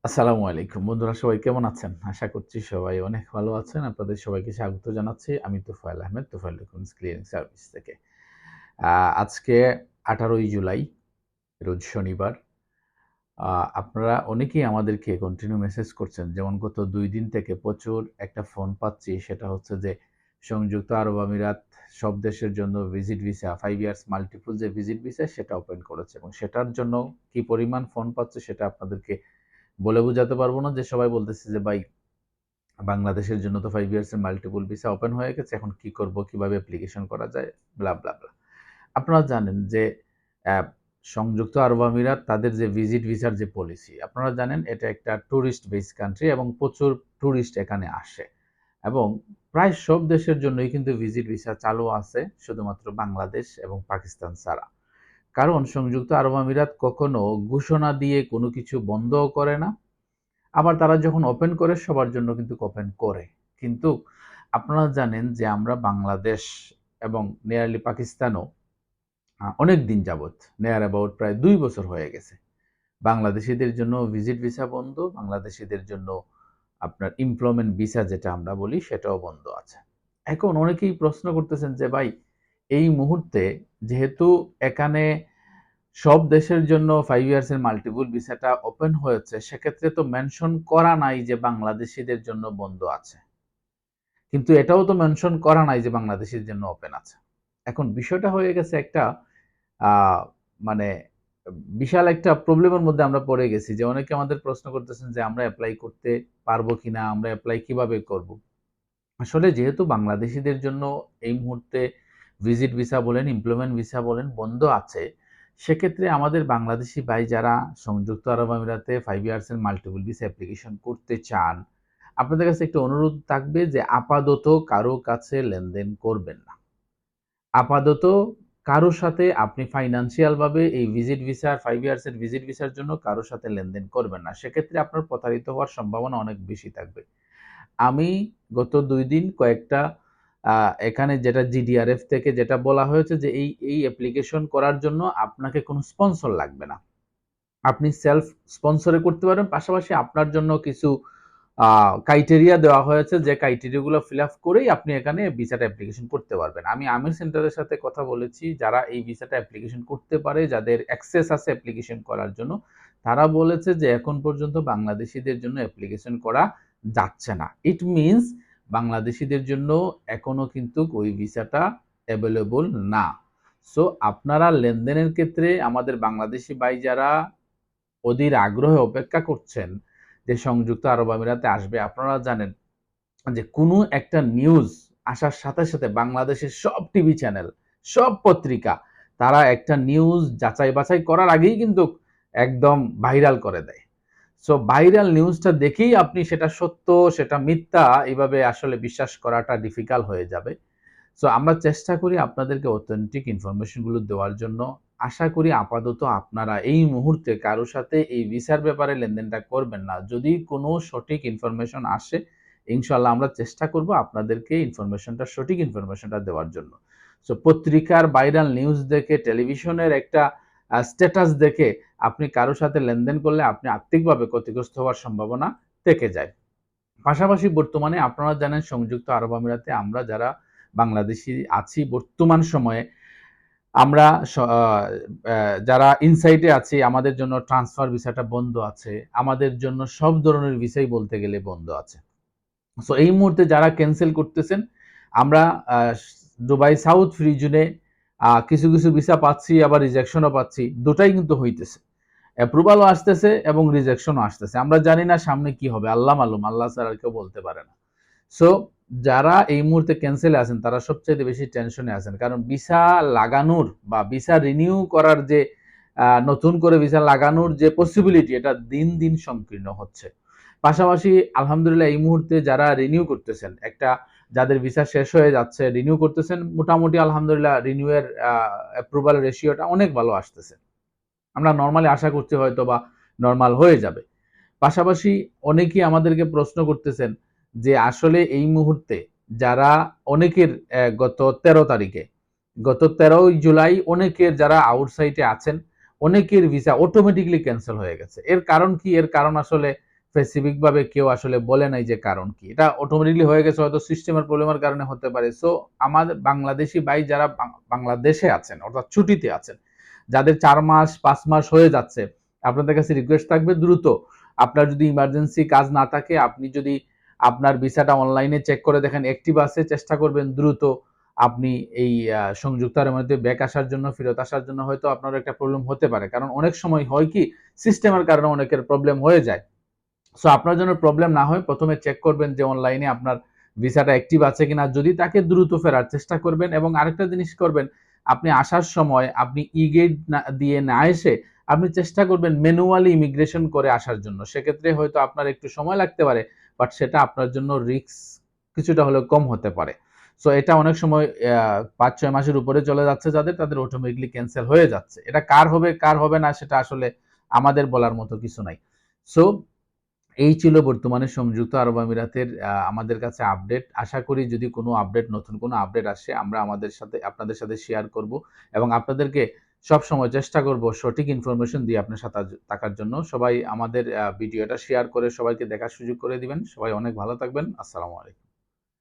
আসসালামু আলাইকুম। বন্ধুরা সবাই কেমন আছেন? আশা করছি সবাই অনেক ভালো আছেন। আপনাদের সবাইকে স্বাগত জানাচ্ছি। আমি Tofail Ahmed, Tofail documents clearing service থেকে। আ আজকে ১৮ই জুলাই, রোজ শনিবার। আ আপনারা অনেকেই আমাদেরকে কন্টিনিউ মেসেজ করছেন। যেমন গত ২ দিন থেকে প্রচুর একটা ফোন পাচ্ছি, সেটা হচ্ছে যে সংযুক্ত আরব আমিরাত সব দেশের জন্য ভিজিট ভিসা 5 ইয়ার্স মাল্টিপল যে ভিজিট ভিসা সেটা ওপেন করেছে এবং সেটার জন্য কি পরিমাণ ফোন পাচ্ছে সেটা আপনাদেরকে বলে বোঝাতে পারব না। যে সবাই বলতেছে যে ভাই বাংলাদেশের জন্য তো 5 ইয়ার্স এর মাল্টিপল ভিসা ওপেন হয়ে গেছে। এখন কি করব? কিভাবে অ্যাপ্লিকেশন করা যায়? ব্লা, ব্লা, ব্লা। আপনারা জানেন যে অ্যা সংযুক্ত আরব আমিরাত তাদের যে ভিজিট ভিসার যে পলিসি, আপনারা জানেন এটা একটা টুরিস্ট বেস কান্ট্রি এবং প্রচুর টুরিস্ট এখানে আসে। এবং প্রায় সব দেশের জন্যই কিন্তু ভিজিট ভিসা চালু আছে, শুধুমাত্র বাংলাদেশ এবং পাকিস্তান ছাড়া। কারণ সংযুক্ত আরব আমিরাত কখনো ঘোষণা দিয়ে কোনো কিছু বন্ধও করে না। আবার তারা যখন ওপেন করে সবার জন্য কিন্তু ওপেন করে। কিন্তু আপনারা জানেন যে আমরা বাংলাদেশ এবং নিয়ারলি পাকিস্তানও অনেক দিন যাবৎ নিয়ার অ্যাবাউট প্রায় ২ বছর হয়ে গেছে। বাংলাদেশীদের জন্য ভিজিট ভিসা বন্ধ, বাংলাদেশীদের জন্য আপনার এমপ্লয়মেন্ট ভিসা যেটা আমরা বলি সেটাও বন্ধ আছে। এখন অনেকেই প্রশ্ন করতেছেন যে ভাই এই মুহূর্তে যেহেতু এখানে সব দেশের জন্য 5 ইয়ার্স এর মাল্টিপল ভিসাটা ওপেন হয়েছে, সেক্ষেত্রে তো মেনশন করা নাই যে বাংলাদেশীদের জন্য বন্ধ আছে। কিন্তু এটাও তো মেনশন করা নাই যে বাংলাদেশীদের জন্য ওপেন আছে। এখন বিষয়টা হয়ে গেছে একটা আ মানে বিশাল একটা প্রবলেমের মধ্যে আমরা পড়ে গেছি যে অনেকে আমাদের প্রশ্ন করতেছেন যে আমরা এপ্লাই করতে পারবো কিনা? আমরা এপ্লাই কিভাবে করব? আসলে যেহেতু বাংলাদেশীদের জন্য এই মুহূর্তে ভিজিট ভিসা বলেন, এমপ্লয়মেন্ট ভিসা বলেন বন্ধ আছে, সেক্ষেত্রে আমাদের বাংলাদেশী ভাই যারা সংযুক্ত আরব আমিরাতে 5 ইয়ার্স এর মাল্টিপল ভিসা অ্যাপ্লিকেশন করতে চান, আপনাদের কাছে একটা অনুরোধ থাকবে যে আপাতত কারো কাছে লেনদেন করবেন না। আপাতত কারো সাথে আপনি ফাইন্যান্সিয়াল ভাবে এই ভিজিট ভিসার 5 ইয়ার্স এর ভিজিট ভিসার জন্য কারো সাথে লেনদেন করবেন না। সেক্ষেত্রে আপনার প্রতারিত হওয়ার সম্ভাবনা অনেক বেশি থাকবে। আমি গত ২ দিন কয়েকটা আ এখানে যেটা জিডিআরএফ থেকে যেটা বলা হয়েছে যে এই অ্যাপ্লিকেশন করার জন্য আপনাকে কোনো স্পন্সর লাগবে না। আপনি সেলফ স্পন্সরে করতে পারেন। পাশাপাশি আপনার জন্য কিছু আ ক্রাইটেরিয়া দেওয়া হয়েছে যে ক্রাইটেরিয়া গুলো ফিল আপ করেই আপনি এখানে ভিসাটা অ্যাপ্লিকেশন করতে পারবেন। আমি আমির সেন্টারের সাথে কথা বলেছি যারা এই ভিসাটা অ্যাপ্লিকেশন করতে পারে, যাদের অ্যাক্সেস আছে অ্যাপ্লিকেশন করার জন্য। তারা বলেছে যে এখন পর্যন্ত বাংলাদেশীদের জন্য অ্যাপ্লিকেশন করা যাচ্ছে না। ইট মিনস বাংলাদেশীদের জন্য এখনো কিন্তু ওই ভিসাটা এভেইলেবল না। সো আপনারা লেনদেনের ক্ষেত্রে আমাদের বাংলাদেশী ভাই যারা অধীর আগ্রহে অপেক্ষা করছেন যে সংযুক্ত আরব আমিরাতে আসবে, আপনারা জানেন যে কোনো একটা নিউজ আসার সাথে সাথে বাংলাদেশের সব টিভি চ্যানেল, সব পত্রিকা তারা একটা নিউজ যাচাই বাছাই করার আগেই কিন্তু একদম ভাইরাল করে দেয়। সো ভাইরাল নিউজটা দেখেই আপনি সেটা সত্য, সেটা মিথ্যা এভাবে আসলে বিশ্বাস করাটা ডিফিকাল্ট হয়ে যাবে। সো আমরা চেষ্টা করি আপনাদেরকে অথেন্টিক ইনফরমেশন গুলো দেওয়ার জন্য। আশা করি আপাতত আপনারা এই মুহূর্তে কারো সাথে এই ভিসার ব্যাপারে লেনদেনটা করবেন না। যদি কোনো সঠিক ইনফরমেশন আসে, ইনশাআল্লাহ আমরা চেষ্টা করব আপনাদেরকে সঠিক ইনফরমেশনটা দেওয়ার জন্য। সো পত্রিকার ভাইরাল নিউজ দেখে, টেলিভিশনের একটা স্ট্যাটাস দেখে আপনি কারো সাথে লেনদেন করলে আপনি আর্থিকভাবে ক্ষতিগ্রস্ত হওয়ার সম্ভাবনা থেকে যায়। পাশাপাশি বর্তমানে আপনারা জানেন সংযুক্ত আরব আমিরাতে আমরা যারা বাংলাদেশী আছি বর্তমান সময়ে আমরা যারা ইনসাইটে আছি আমাদের জন্য ট্রান্সফার ভিসাটা বন্ধ আছে। আমাদের জন্য সব ধরনের ভিসাই বলতে গেলে বন্ধ আছে। সো এই মুহূর্তে যারা ক্যানসেল করতেছেন, আমরা আ দুবাই সাউথ ফ্রি জোনে কিছু ভিসা পাচ্ছি আবার রিজেকশনও পাচ্ছি। দুটাই কিন্তু হইতেছে। অ্যাপ্রুভালও আসতেছে এবং রিজেকশনও আসতেছে। আমরা জানি না সামনে কি হবে। আল্লাহ মালুম। আল্লাহ ছাড়া আর কেউ বলতে পারে না। সো যারা এই মুহূর্তে ক্যানসেলে আছেন তারা সবচাইতে বেশি টেনশনে আছেন। কারণ ভিসা লাগানোর বা ভিসা রিনিউ করার যে নতুন করে ভিসা লাগানোর যে পসিবিলিটি এটা দিন, দিন সংকীর্ণ হচ্ছে। পাশাপাশি আলহামদুলিল্লাহ এই মুহূর্তে যারা রিনিউ করতেছেন, যাদের ভিসা শেষ হয়ে যাচ্ছে, রিনিউ করতেছেন মোটামুটি আলহামদুলিল্লাহ রিনিউ এর অ্যাপ্রুভাল রেশিওটা অনেক ভালো আসতেছে। আমরা নরমালি আশা করছি হয়তোবা নরমাল হয়ে যাবে। পাশাপাশি অনেকেই আমাদেরকে প্রশ্ন করতেছেন যে আসলে এই মুহূর্তে যারা অনেকের গত ১৩ জুলাই অনেকের যারা আউটসাইডে আছেন, অনেকের ভিসা অটোমেটিক্যালি ক্যানসেল হয়ে গেছে। এর কারণ কি? এর কারণ আসলে স্পেসিফিকভাবে কেউ আসলে বলে নাই যে কারণ কি। এটা অটোমেটিকলি হয়ে গেছে, হয়তো সিস্টেমের প্রবলেমের কারণে হতে পারে। সো আমাদের বাংলাদেশি ভাই যারা বাংলাদেশে আছেন অর্থাৎ ছুটিতে আছেন, যাদের 4 মাস 5 মাস হয়ে যাচ্ছে, আপনাদের কাছে রিকোয়েস্ট থাকবে দ্রুত আপনার যদি ইমার্জেন্সি কাজ না থাকে, আপনি যদি আপনার ভিসাটা অনলাইনে চেক করে দেখেন অ্যাক্টিভ আছে, চেষ্টা করবেন দ্রুত আপনি এই সংযুক্ত আরব আমিরাতে ব্যাক আসার জন্য, ফেরত আসার জন্য। হয়তো আপনার একটা প্রবলেম হতে পারে, কারণ অনেক সময় হয় কি সিস্টেমের কারণে অনেকের প্রবলেম হয়ে যায়। সো আপনার জন্য প্রবলেম না হয় প্রথমে চেক করবেন যে অনলাইনে আপনার ভিসাটা অ্যাক্টিভ আছে কিনা, যদি তাকে দ্রুত ফেরার চেষ্টা করবেন। এবং আরেকটা জিনিস করবেন, আপনি আসার সময় আপনি ই গেট দিয়ে না এসে আপনি চেষ্টা করবেন ম্যানুয়ালি ইমিগ্রেশন করে আসার জন্য। সেক্ষেত্রে হয়তো আপনার একটু সময় লাগতে পারে, বাট সেটা আপনার জন্য রিস্ক কিছুটা হলেও কম হতে পারে। সো এটা অনেক সময় 5-6 মাসের উপরে চলে যাচ্ছে যাদের, তাদের অটোমেটিকলি ক্যান্সেল হয়ে যাচ্ছে। এটা কার হবে কার হবে না সেটা আসলে আমাদের বলার মতো কিছু নাই। সো এই ছিল বর্তমানে সংযুক্ত আরব আমিরাতের আমাদের কাছে আপডেট। আশা করি যদি কোনো আপডেট, নতুন কোনো আপডেট আসে আমরা আপনাদের সাথে শেয়ার করব এবং আপনাদেরকে সবসময় চেষ্টা করব সঠিক ইনফরমেশন দিয়ে আপনার সাথে থাকার জন্য। সবাই আমাদের ভিডিওটা শেয়ার করে সবাইকে দেখার সুযোগ করে দিবেন। সবাই অনেক ভালো থাকবেন। আসসালামু আলাইকুম।